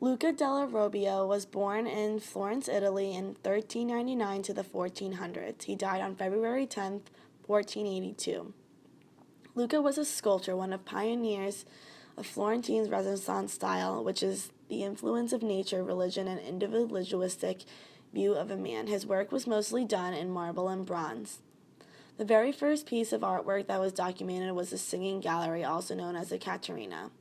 Luca della Robbia was born in Florence, Italy in 1399 to the 1400s. He died on February 10, 1482. Luca was a sculptor, one of pioneers of Florentine's Renaissance style, which is the influence of nature, religion, and individualistic view of a man. His work was mostly done in marble and bronze. The very first piece of artwork that was documented was the Singing Gallery, also known as the Caterina.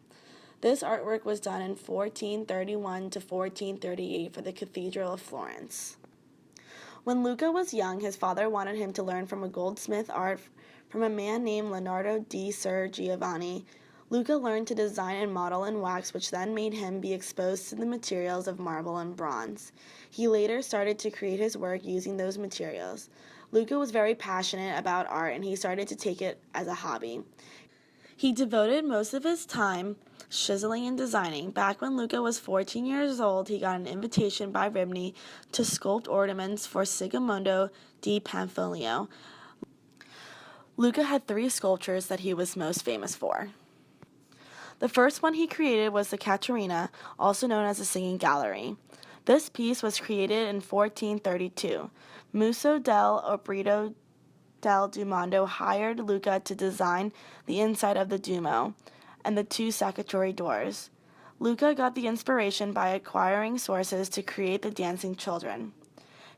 This artwork was done in 1431 to 1438 for the Cathedral of Florence. When Luca was young, his father wanted him to learn from a goldsmith art from a man named Leonardo di Ser Giovanni. Luca learned to design and model in wax, which then made him be exposed to the materials of marble and bronze. He later started to create his work using those materials. Luca was very passionate about art, and he started to take it as a hobby. He devoted most of his time chiseling and designing. Back when Luca was 14 years old, he got an invitation by Rimini to sculpt ornaments for Sigismondo di Pamphilio. Luca had 3 sculptures that he was most famous for. The first one he created was the Caterina, also known as the Singing Gallery. This piece was created in 1432. Muso del Obrito del Duomo hired Luca to design the inside of the Duomo and the 2 sacristy doors. Luca got the inspiration by acquiring sources to create the dancing children.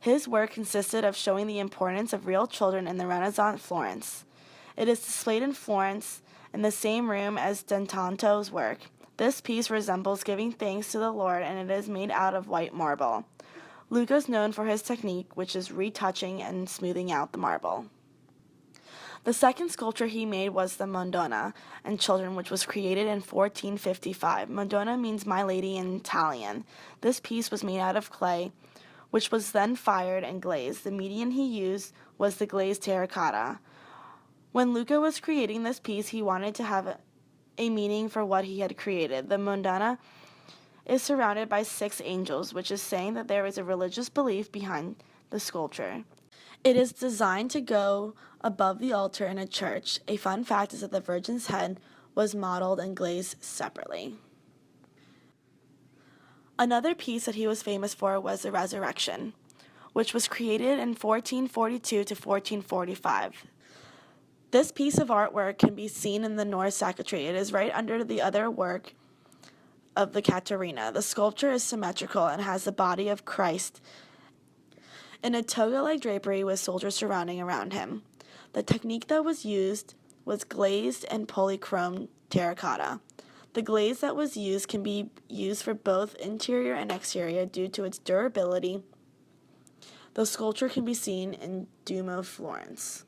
His work consisted of showing the importance of real children in the Renaissance Florence. It is displayed in Florence in the same room as Dentanto's work. This piece resembles giving thanks to the Lord, and it is made out of white marble. Luca is known for his technique, which is retouching and smoothing out the marble. The second sculpture he made was the Madonna and Children, which was created in 1455. Madonna means My Lady in Italian. This piece was made out of clay, which was then fired and glazed. The medium he used was the glazed terracotta. When Luca was creating this piece, he wanted to have a meaning for what he had created. The Madonna is surrounded by 6 angels, which is saying that there is a religious belief behind the sculpture. It is designed to go above the altar in a church. A fun fact is that the Virgin's head was modeled and glazed separately. Another piece that he was famous for was the Resurrection, which was created in 1442 to 1445. This piece of artwork can be seen in the North Sacristy. It is right under the other work of the Caterina. The sculpture is symmetrical and has the body of Christ in a toga-like drapery with soldiers surrounding around him. The technique that was used was glazed and polychrome terracotta. The glaze that was used can be used for both interior and exterior due to its durability. The sculpture can be seen in Duomo, Florence.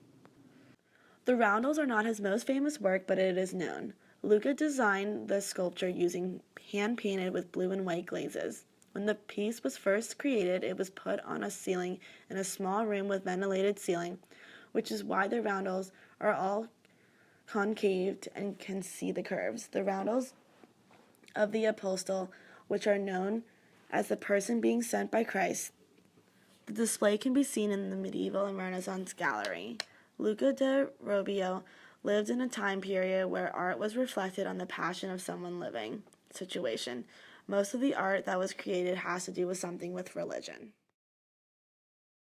The roundels are not his most famous work, but it is known. Luca designed the sculpture using hand-painted with blue and white glazes. When the piece was first created, it was put on a ceiling in a small room with ventilated ceiling, which is why the roundels are all concaved and can see the curves. The roundels of the apostle, which are known as the person being sent by Christ. The display can be seen in the medieval and Renaissance gallery. Luca de Robbia lived in a time period where art was reflected on the passion of someone living situation. Most of the art that was created has to do with something with religion.